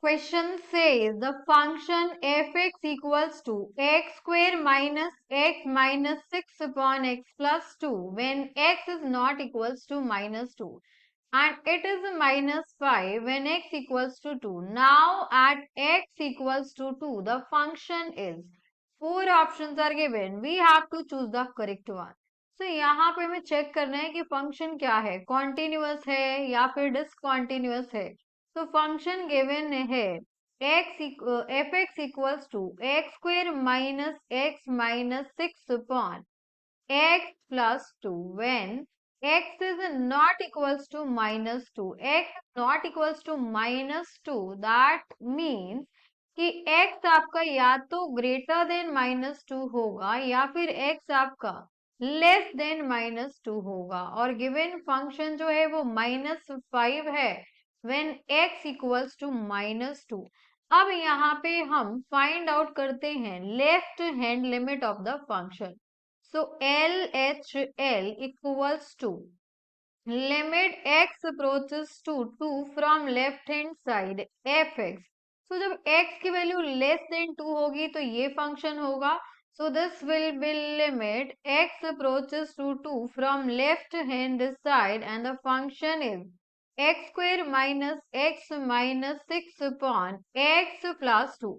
Question says the function fx equals to x square minus x minus 6 upon x plus 2 when x is not equals to minus 2 and it is minus 5 when x equals to 2. Now at x equals to 2 the function is, four options are given, we have to choose the correct one. So यहाँ पे हमें check करना है कि function क्या है, continuous है या फिर डिसकॉन्टिन्यूअस है. तो फंक्शन गिवन है f x equals to x square minus x minus 6 upon x plus 2 when x is not equals to minus 2. x is not equals to minus 2, that means कि x आपका या तो greater than minus 2 होगा या फिर x आपका less than minus 2 होगा और गिवन फंक्शन जो है वो -5 है when x equals to minus 2. अब यहाँ पे हम फाइंड आउट करते हैं left hand limit of the function. So LHL equals to limit x approaches to 2 from left hand side fx. So जब x की वैल्यू लेस देन 2 होगी तो ये फंक्शन होगा. So this will be limit x approaches to 2 from left hand side and the function is x square minus x minus 6 upon x plus 2.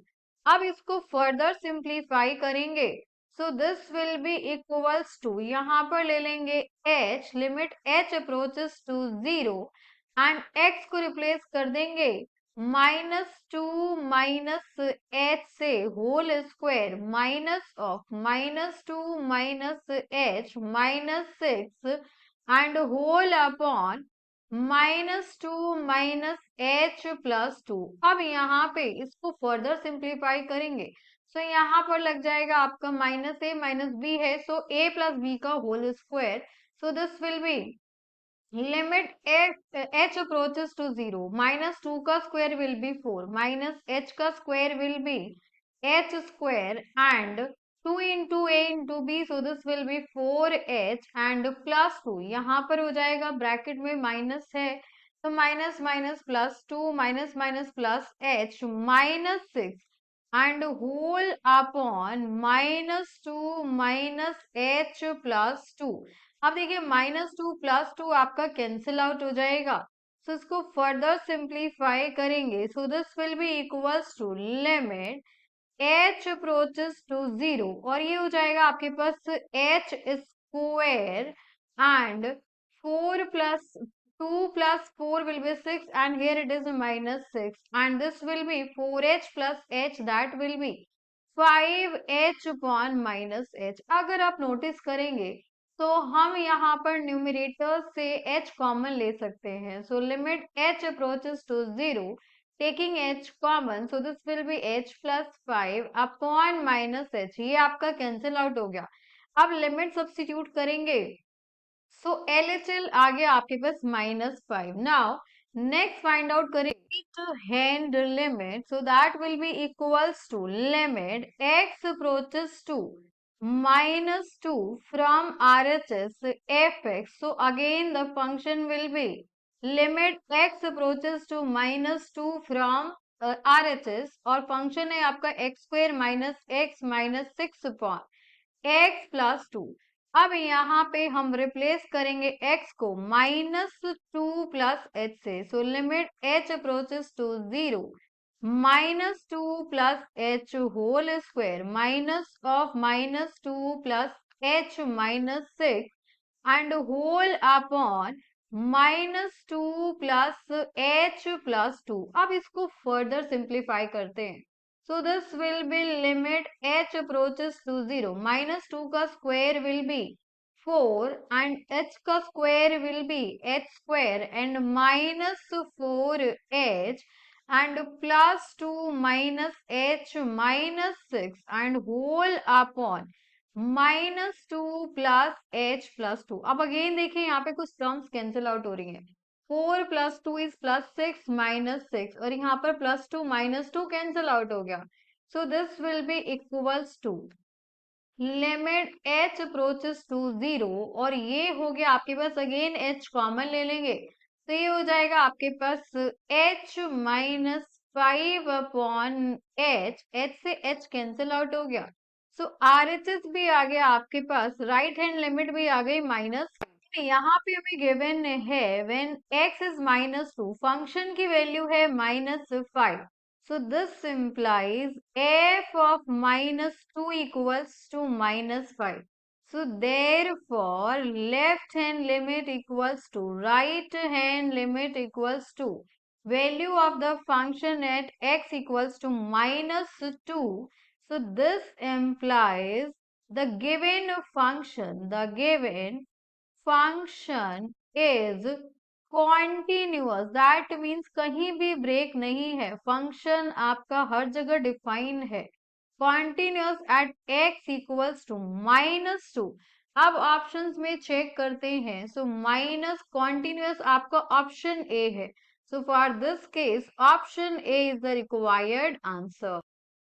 अब इसको further simplify करेंगे. So this will be equals to, यहाँ पर ले लेंगे h, limit h approaches to 0 and x को replace कर देंगे -2 माइनस h से whole square minus of -2 minus h minus 6 and whole upon -2 minus h plus 2. अब यहाँ पे इसको फर्दर सिंप्लीफाई करेंगे. सो यहाँ पर लग जाएगा आपका माइनस ए माइनस बी है, सो ए प्लस बी का whole square. So this will be limit h approaches to 0, -2 का square will be 4 minus h का square will be h square and 2 into a into b, so this will be 4h and plus 2. यहाँ पर हो जाएगा bracket में minus है तो minus minus plus 2 minus minus plus h minus 6 and whole upon -2 minus h plus 2. अब देखिए -2 plus 2 आपका कैंसिल आउट हो जाएगा. सो इसको फर्दर सिंप्लीफाई करेंगे. So this will be equals to limit h approaches to 0 और ये हो जाएगा आपके पास h square and 4 plus 2 plus 4 will be 6 and here it is -6 and this will be 4h plus h, that will be 5h upon -h. अगर आप notice करेंगे तो हम यहाँ पर न्यूमरेटर से h कॉमन ले सकते हैं. So limit h approaches to 0 taking h common, so this will be h plus 5 upon -h. ये आपका कैंसिल आउट हो गया. अब लिमिट सब्स्टिट्यूट करेंगे. सो LHL आ गया आपके पास -5. नाउ नेक्स्ट फाइंड आउट करेंगे hand limit, so that will be equals to limit x approaches to -2 from RHS fx. So again the function will be limit x approaches to -2 from RHS और function है आपका x square minus x minus 6 upon x plus 2. अब यहाँ पे हम replace करेंगे x को -2 plus h से. So limit h approaches to 0 -2 plus h whole square minus of -2 plus h minus 6 and whole upon -2 plus h plus 2. अब इसको further simplify करते हैं. So this will be limit h approaches to 0. -2 का square will be 4 and h का square will be h square and -4h and plus 2 minus h minus 6 and whole upon -2 plus h plus 2. अब again देखिए यहाँ पे कुछ terms cancel out हो रही हैं. 4 plus 2 is plus 6 minus 6 और यहाँ पर plus 2 minus 2 कैंसिल आउट हो गया. So this will be equals to limit h approaches to 0 और ये हो गया आपके पास अगेन h कॉमन ले लेंगे तो ये हो जाएगा आपके पास h माइनस 5 अपॉन h से h कैंसिल आउट हो गया, सो RHS भी आ गया आपके पास, राइट हैंड लिमिट भी आ गई माइनस। यहाँ पे हमें गिवन है व्हेन x इज -2 फंक्शन की वैल्यू है -5, so this implies f of -2 equals to -5. So therefore left hand limit equals to right hand limit equals to value of the function at x equals to -2. So this implies the given function is continuous, that means कहीं भी break नहीं है, function आपका हर जगह define है, continuous at x equals to -2। अब options में check करते हैं, सो माइनस कॉन्टिन्यूअस आपका ऑप्शन ए है, so for this case option A is the required answer.